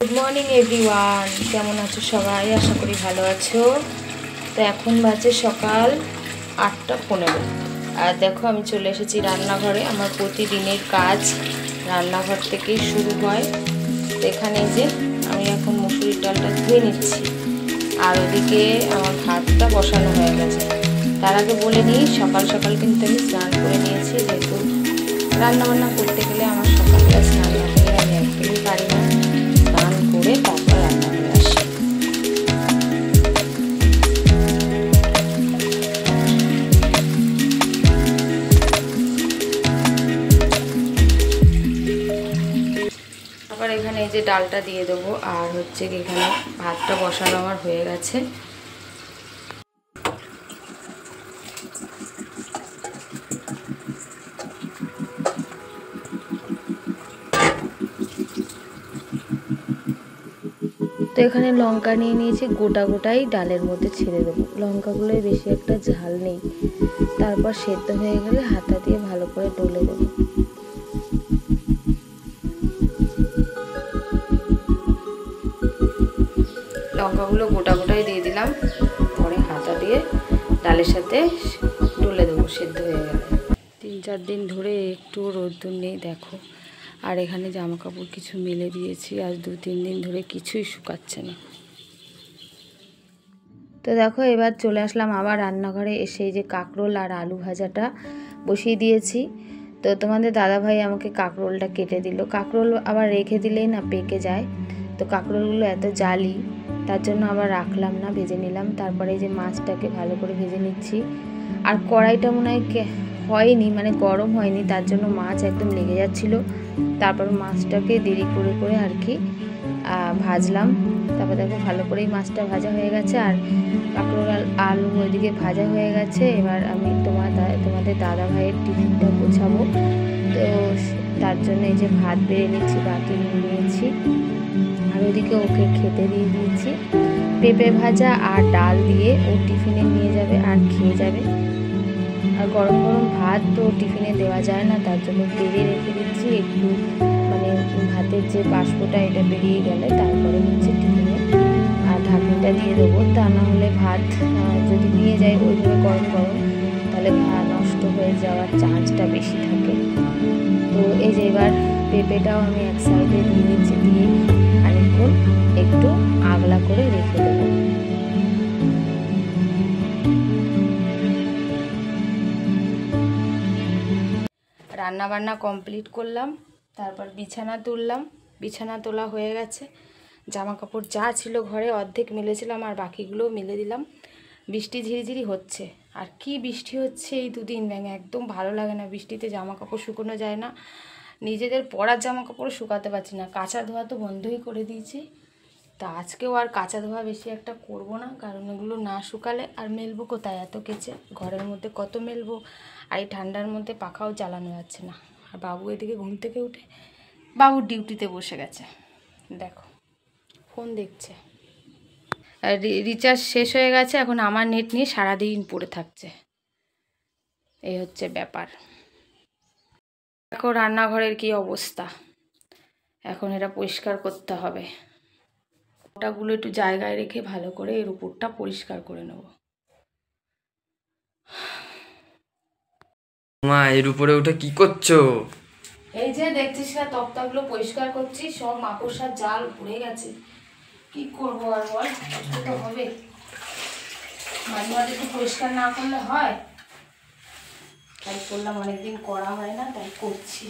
Good morning everyone, কেমন আছো সবাই? আশা করি ভালো আছো। তো এখন বাজে সকাল 8:15 আর দেখো আমি চলে এসেছি রান্নাঘরে। আমার প্রতিদিনের কাজ রান্নাঘর থেকেই শুরু হয়। তো এখানে যে আমি এখন মুসুরির ডালটা ধুয়ে নিচ্ছি, আর ওদিকে আমার ভাতটা বসানো হয়ে গেছে। তার আগে বলে নিই, সকাল সকাল কিন্তু আমি স্নান করে নিয়েছি, যেহেতু রান্নাবান্না করতে গেলে আমার সকালবেলা স্নান না করলে আমি একদমই পারি না। স্নান করে তারপর রান্না করে আসি। আবার এখানে এই যে ডালটা দিয়ে দেবো, আর হচ্ছে এখানে ভাতটা বসানো আমার হয়ে গেছে। তো এখানে লঙ্কা নিয়ে নিয়েছি, গোটা গোটাই ডালের মধ্যে ছেড়ে দেবো। লঙ্কাগুলোই বেশি একটা ঝাল নেই। তারপর সেদ্ধ হয়ে গেলে হাতা দিয়ে ভালো করে ডলে দেবো। লঙ্কাগুলো গোটা গোটাই দিয়ে দিলাম, পরে হাতা দিয়ে ডালের সাথে ডলে দেবো সেদ্ধ হয়ে গেলে। 3-4 দিন ধরে একটু রোদ্দুর নেই দেখো। আর এখানে জামা কাপড় কিছু মেলে দিয়েছি, আজ 2-3 দিন ধরে কিছুই শুকাচ্ছে না। তো দেখো এবার চলে আসলাম আবার রান্নাঘরে। এসে যে কাঁকরোল আর আলু ভাজাটা বসিয়ে দিয়েছি। তো তোমাদের দাদাভাই আমাকে কাঁকরোলটা কেটে দিল। কাঁকরোল আবার রেখে দিলেই না পেকে যায়, তো কাঁকরোলগুলো এত জালি, তার জন্য আবার রাখলাম না, ভেজে নিলাম। তারপরে এই যে মাছটাকে ভালো করে ভেজে নিচ্ছি। আর কড়াইটা মনে হয়নি, মানে গরম হয়নি, তার জন্য মাছ একদম লেগে যাচ্ছিল। তারপর মাছটাকে দেরি করে করে আর কি ভাজলাম। তারপর দেখো ভালো করেই মাছটা ভাজা হয়ে গেছে, আর কাঁকরোল আলু ওইদিকে ভাজা হয়ে গেছে। এবার আমি তোমাদের দাদা ভাইয়ের টিফিনটা গোছাবো, তো তার জন্য এই যে ভাত বেড়ে নিচ্ছি, বাটি নিয়েছি, আর ওদিকে ওকে খেতে দিয়ে দিয়েছি। পেঁপে ভাজা আর ডাল দিয়ে ও টিফিনে নিয়ে যাবে আর খেয়ে যাবে। আর গরম গরম ভাত তো টিফিনে দেওয়া যায় না, তার জন্য বেড়ে রেখে দিচ্ছি একটু, মানে ভাতের যে বাষ্পটা এটা বেরিয়ে গেলে তারপরে হচ্ছে টিফিনে আর ঢাকনিটা দিয়ে দেবো। তা না হলে ভাত যদি নিয়ে যায় ওইভাবে গরম গরম, তাহলে ভাত নষ্ট হয়ে যাওয়ার চান্সটা বেশি থাকে। তো এই যে এবার পেঁপেটাও আমি এক সাইডে দিয়ে দিচ্ছি, দিয়ে খানিকক্ষণ একটু আগলা করে রেখে দেবো। রান্না বান্না কমপ্লিট করলাম, তারপর বিছানা তুললাম। বিছানা তোলা হয়ে গেছে। জামা কাপড় যা ছিল ঘরে অর্ধেক মেলেছিলাম, আর বাকিগুলোও মেলে দিলাম। বৃষ্টি ঝিরিঝিরি হচ্ছে, আর কি বৃষ্টি হচ্ছে এই 2 দিন ব্যাঙ, একদম ভালো লাগে না। বৃষ্টিতে জামা কাপড় শুকোনো যায় না, নিজেদের পরার জামা কাপড় শুকাতে পারছি না। কাঁচা ধোয়া তো বন্ধই করে দিয়েছি। তা আজকেও আর কাঁচা ধোয়া বেশি একটা করব না, কারণ এগুলো না শুকালে আর মেলবো কোথায়? এত কেচে ঘরের মধ্যে কত মেলবো? আর এই ঠান্ডার মধ্যে পাখাও চালানো যাচ্ছে না। আর বাবু এদিকে ঘুম থেকে উঠে বাবুর ডিউটিতে বসে গেছে, দেখো ফোন দেখছে। আর রিচার্জ শেষ হয়ে গেছে, এখন আমার নেট নিয়ে সারাদিন পড়ে থাকছে। এই হচ্ছে ব্যাপার। দেখো রান্নাঘরের কি অবস্থা, এখন এটা পরিষ্কার করতে হবে। ওটাগুলো একটু জায়গায় রেখে ভালো করে এর উপরটা পরিষ্কার করে নেব। মা এর উপরে উঠে কি করছো? এই যে দেখছিস না, তক্তাগুলো পরিষ্কার করছি, সব মাকড়সার জাল ভরে গেছে। কি করবো আর বল, কষ্ট তো হবে। মাঝে মাঝে একটু পরিষ্কার না করলে হয়? তাই করলাম, অনেকদিন করা হয় না, তাই করছি।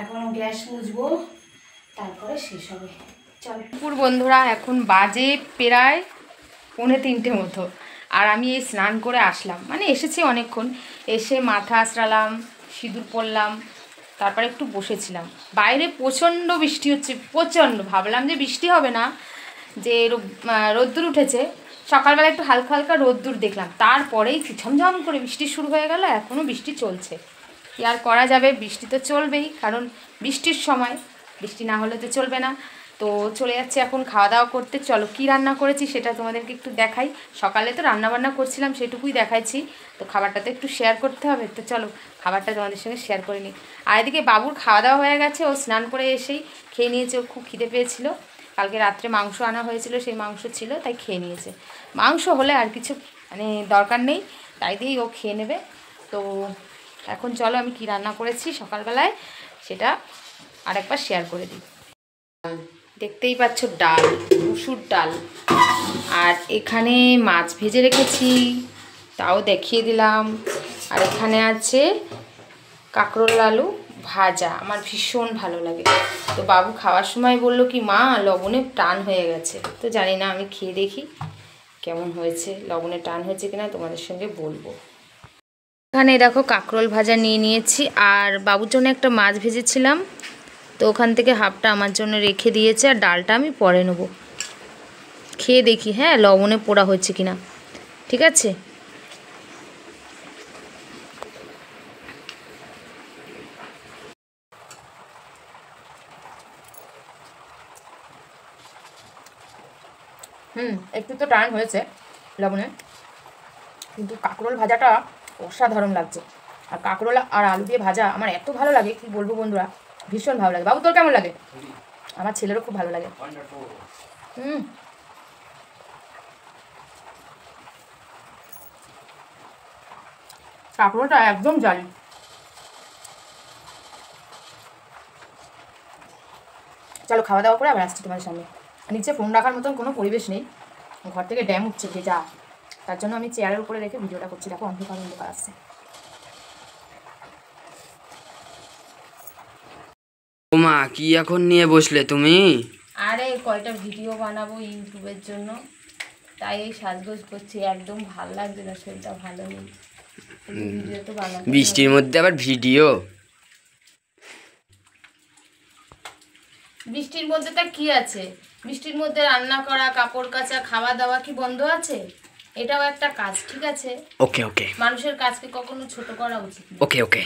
এখন গ্যাস মুছবো, তারপরে শেষ হবে। চল পুর বন্ধুরা, এখন বাজে প্রায় 2:45 মতো, আর আমি এই স্নান করে আসলাম, মানে এসেছি অনেকক্ষণ। এসে মাথা আঁচড়ালাম, সিঁদুর পরলাম, তারপরে একটু বসেছিলাম। বাইরে প্রচণ্ড বৃষ্টি হচ্ছে, প্রচণ্ড। ভাবলাম যে বৃষ্টি হবে না, যে রোদ্দুর উঠেছে, সকালবেলা একটু হালকা হালকা রোদ্দুর দেখলাম, তারপরেই ঝমঝম করে বৃষ্টি শুরু হয়ে গেল। এখনও বৃষ্টি চলছে, কি আর করা যাবে, বৃষ্টি তো চলবেই, কারণ বৃষ্টির সময়, বৃষ্টি না হলে তো চলবে না। তো চলে যাচ্ছি এখন খাওয়া দাওয়া করতে। চলো কি রান্না করেছি সেটা তোমাদেরকে একটু দেখাই। সকালে তো রান্না বান্না করছিলাম সেটুকুই দেখাইছি, তো খাবারটা তো একটু শেয়ার করতে হবে। তো চলো খাবারটা তোমাদের সঙ্গে শেয়ার করে নিই। আর এদিকে বাবুর খাওয়া দাওয়া হয়ে গেছে, ও স্নান করে এসেই খেয়ে নিয়েছে। ওর খুব খিদে পেয়েছিল, কালকে রাত্রে মাংস আনা হয়েছিল, সেই মাংস ছিল তাই খেয়ে নিয়েছে। মাংস হলে আর কিছু মানে দরকার নেই, তাই দিয়েই ও খেয়ে নেবে। তো এখন চলো আমি কি রান্না করেছি সকালবেলায় সেটা আরেকবার শেয়ার করে দিই। দেখতেই পাচ্ছ ডাল, মুসুর ডাল, আর এখানে মাছ ভেজে রেখেছি, তাও দেখিয়ে দিলাম। আর এখানে আছে কাঁকরোল আলু ভাজা, আমার ভীষণ ভালো লাগে। তো বাবু খাওয়ার সময় বলল কি মা লবণে টান হয়ে গেছে, তো জানি না, আমি খেয়ে দেখি কেমন হয়েছে, লবণে টান হয়েছে কিনা তোমাদের সঙ্গে বলবো। এখানে দেখো কাঁকরোল ভাজা নিয়ে নিয়েছি, আর বাবুর জন্য একটা মাছ ভেজেছিলাম, তো ওখান থেকে হাফটা আমার জন্য রেখে দিয়েছে, আর ডালটা আমি পরে নেব। খেয়ে দেখি হ্যাঁ লবণে পোড়া হচ্ছে কিনা। ঠিক আছে, একটু তো টান হয়েছে লবণে, কিন্তু কাঁকরোল ভাজাটা অসাধারণ লাগছে। আর কাঁকরোল আর আলু দিয়ে ভাজা আমার এত ভালো লাগে কি বলবো বন্ধুরা, ভীষণ ভালো লাগে। বাবু তোর কেমন লাগে? আমার ছেলেরও খুব ভালো লাগে। কাঁকরোলটা একদম জালি। চলো খাওয়া দাওয়া করে আবার আসছি তোমাদের সামনে। নিচে ফোন রাখার মতন কোনো পরিবেশ নেই, ঘর থেকে ড্যাম উঠছে ভেজা, তার জন্য আমি চেয়ারের উপরে রেখে ভিডিওটা করছি। দেখো অন্ধকার অন্ধকার আসছে। মা কি এখন নিয়ে বসলে তুমি? আরে কয়টা ভিডিও বানাবো ইউটিউবের জন্য, তাই এই সাজগোজ করছি। একদম ভালো লাগছে না, শরীরটা ভালো নেই, ভিডিও তো বানাবো। বৃষ্টির মধ্যে আবার ভিডিও? বৃষ্টির মধ্যে তা কি আছে, বৃষ্টির মধ্যে রান্না করা, কাপড় কাচা, খাওয়া দাওয়া কি বন্ধ আছে? এটাও একটা কাজ, ঠিক আছে? ওকে ওকে মানুষের কাজকে কখনো ছোট করা উচিত না। ওকে ওকে।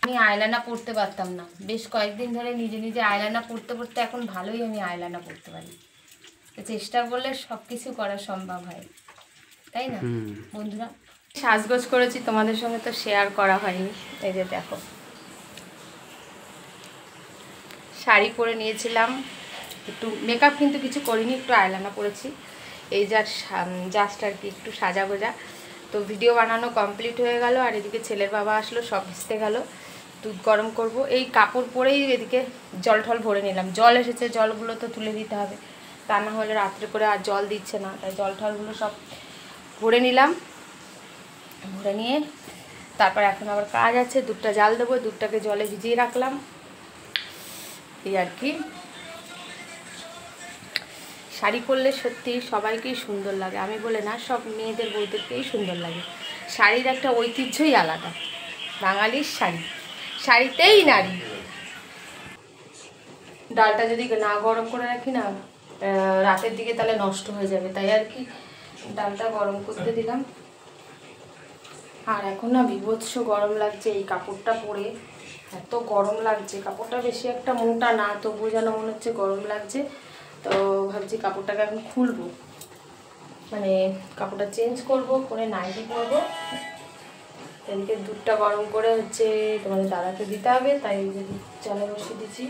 আমি আইলানা পড়তে পারতাম না, বেশ কয়েকদিন ধরে নিজে নিজে আইলানা পড়তে পড়তে এখন ভালোই আমি আইলানা পড়তে পারি। তো চেষ্টা করলে সব কিছু করা সম্ভব হয়, তাই না বন্ধুরা? সাজগোজ করেছি, তোমাদের সঙ্গে তো শেয়ার করা হয়নি। এই যে দেখো শাড়ি পরে নিয়েছিলাম, একটু মেকআপ কিন্তু কিছু করিনি, একটু আইলানা পরেছি, এই জাস্ট আর কি একটু সাজা গোজা। তো ভিডিও বানানো কমপ্লিট হয়ে গেল, আর এদিকে ছেলের বাবা আসলো, সব ভিজতে গেল। দুধ গরম করব, এই কাপড় পরেই এদিকে জল ঠল ভরে নিলাম। জল এসেছে, জলগুলো তো তুলে দিতে হবে, তা না হলে রাত্রে করে আর জল দিচ্ছে না, তাই জল ঠলগুলো সব ভরে নিলাম। ভরে নিয়ে তারপর এখন আবার কাজ আছে, দুধটা জাল দেবো, দুধটাকে জলে ভিজিয়ে রাখলাম, এই আর কি। শাড়ি পরলে সত্যি সবাইকেই সুন্দর লাগে, আমি বলে না, সব মেয়েদের বউদেরকেই সুন্দর লাগে। শাড়ির একটা ঐতিহ্যই আলাদা, বাঙালির শাড়ি, শাড়িতেই নারী। ডালটা যদি না গরম করে রাখি না রাতের দিকে, তাহলে নষ্ট হয়ে যাবে, তাই আর কি ডালটা গরম করতে দিলাম। আর এখন না বিভৎস গরম লাগছে, এই কাপড়টা পরে এত গরম লাগছে। কাপড়টা বেশি একটা মোটা না, তবুও যেন মনে হচ্ছে গরম লাগছে। তো ভাবছি কাপড়টাকে এখন খুলবো, মানে কাপড়টা চেঞ্জ করব, করে নাইটি পরবো। এদিকে দুধটা গরম করে হচ্ছে তোমাদের দাদাকে দিতে হবে, তাই যে দুধ চালে বসিয়ে দিচ্ছি।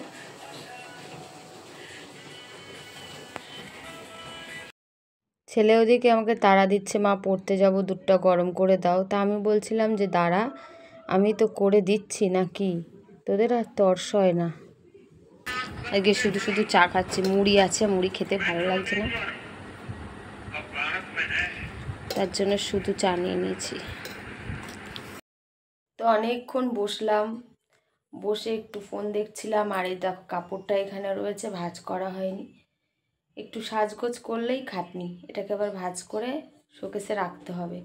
ছেলে ওদিকে আমাকে তাড়া দিচ্ছে, মা পড়তে যাব, দুধটা গরম করে দাও। তা আমি বলছিলাম যে দাঁড়া, আমি তো করে দিচ্ছি নাকি, তোদের আর তর্স হয় না। আজকে শুধু শুধু চা খাচ্ছি, মুড়ি আছে, মুড়ি খেতে ভালো লাগছে না, তার জন্য শুধু চা নিয়ে নিয়েছি। তো অনেকক্ষণ বসলাম, বসে একটু ফোন দেখছিলাম, আর এই দেখো কাপড়টা এখানে রয়েছে, ভাঁজ করা হয়নি। একটু সাজগোজ করলেই খাটনি, এটাকে আবার ভাঁজ করে শোকেসে রাখতে হবে।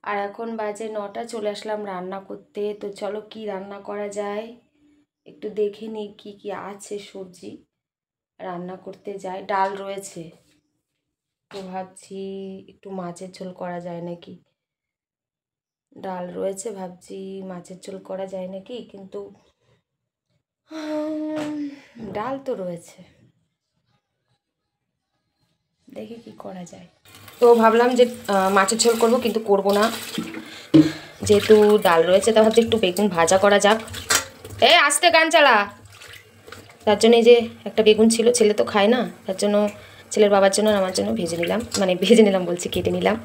আর এখন বাজে 9টা, চলে আসলাম রান্না করতে। তো চলো কি রান্না করা যায় একটু দেখে নিই, কী কী আছে সবজি রান্না করতে যাই। ডাল রয়েছে, তো ভাবছি একটু মাছের ঝোল করা যায় নাকি। ডাল রয়েছে, ভাবছি মাছের ঝোল করা যায় নাকি, কিন্তু ডাল তো রয়েছে, দেখি কি করা যায়। তো ভাবলাম যে মাছের ঝোল করব, কিন্তু করব না, যেহেতু ডাল রয়েছে। তা ভাবছি একটু বেগুন ভাজা করা যাক। আস্তে গান চালা। তার জন্য এই যে একটা বেগুন ছিল, ছেলে তো খায় না, তার জন্য ছেলের বাবার জন্য আর আমার জন্য ভেজে নিলাম, মানে ভেজে নিলাম বলছি, কেটে নিলাম।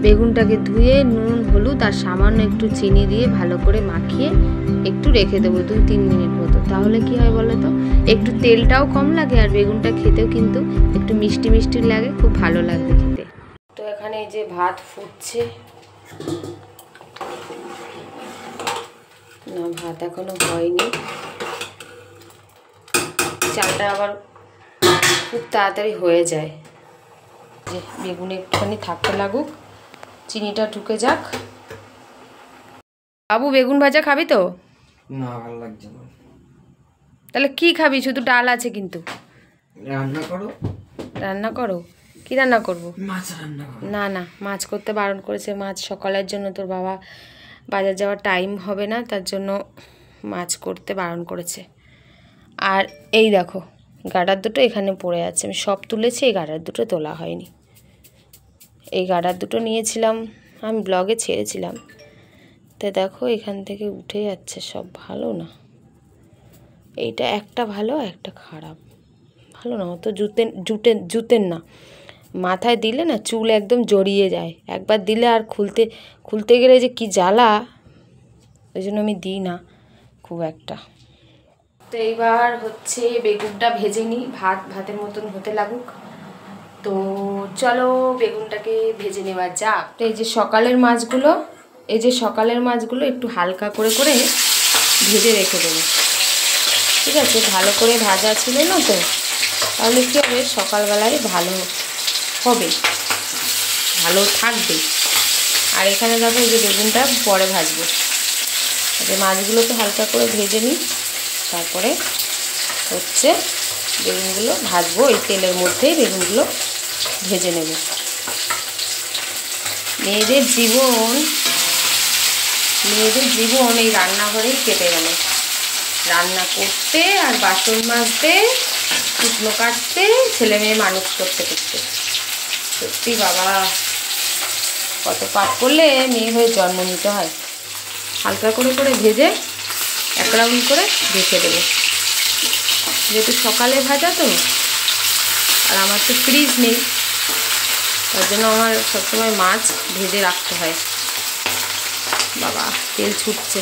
বেগুনটাকে ধুয়ে নুন হলুদ আর সামান্য একটু চিনি দিয়ে ভালো করে মাখিয়ে একটু রেখে দেবো 2-3 মিনিট মতো। তাহলে কি হয় বলো তো, একটু তেলটাও কম লাগে আর বেগুনটা খেতেও কিন্তু একটু মিষ্টি মিষ্টি লাগে, খুব ভালো লাগবে খেতে। তো এখানে এই যে ভাত ফুটছে, না ভাত এখনো হয়নি। চালটা আবার খুব তাড়াতাড়ি হয়ে যায়। যে বেগুন একটুখানি থাকতে লাগুক, চিনিটা ঢুকে যাক। বাবু বেগুন ভাজা খাবি তো? না, ভালো লাগছে না। তাহলে কি খাবি? শুধু ডাল আছে কিন্তু। রান্না করো। রান্না করো? কি রান্না করব? মাছ রান্না করো। না না, মাছ করতে বারণ করেছে। মাছ সকালের জন্য তোর বাবা বাজার যাওয়ার টাইম হবে না, তার জন্য মাছ করতে বারণ করেছে। আর এই দেখো গাডার দুটো এখানে পড়ে আছে, আমি সব তুলেছি, এই গাডার দুটো তোলা হয়নি। এই গাডার দুটো নিয়েছিলাম, আমি ব্লগে ছেড়েছিলাম, তো দেখো এখান থেকে উঠে যাচ্ছে সব। ভালো না, এইটা একটা ভালো একটা খারাপ। ভালো না, অত জুতেন না, মাথায় দিলে না চুল একদম জড়িয়ে যায়, একবার দিলে আর খুলতে গেলে যে কি জ্বালা, ওই জন্য আমি দিই না খুব একটা। তো এইবার হচ্ছে বেগুনটা ভেজে নিই, ভাতের মতন হতে লাগুক। তো চলো বেগুনটাকে ভেজে নেওয়া যাক। তো এই যে সকালের মাছগুলো একটু হালকা করে ভেজে রেখে দেবো, ঠিক আছে? ভালো করে ভাজা ছিল না তো, তাহলে কী হবে, সকালবেলায় ভালো হবে, ভালো থাকবে। আর এখানে দেখো এই যে বেগুনটা পরে ভাজবো, যে মাছগুলোকে হালকা করে ভেজে নিই, তারপরে হচ্ছে বেগুনগুলো ভাজবো। এই তেলের মধ্যেই বেগুনগুলো ভেজে নেব। মেয়েদের জীবন এই রান্নাঘরেই কেটে গেল, রান্না করতে আর বাসন মাজতে, শুকনো কাটতে, ছেলে মেয়ে মানুষ করতে। সত্যি বাবা, কত পাপ করলে মেয়ে হয়ে জন্ম নিতে হয়। হালকা করে ভেজে এক রাউন্ড করে রেখে দেবো, যেহেতু সকালে ভাজা তো। আর আমার তো ফ্রিজ নেই, তার জন্য আমার সবসময় মাছ ভেজে রাখতে হয়। বাবা তেল ছুটছে।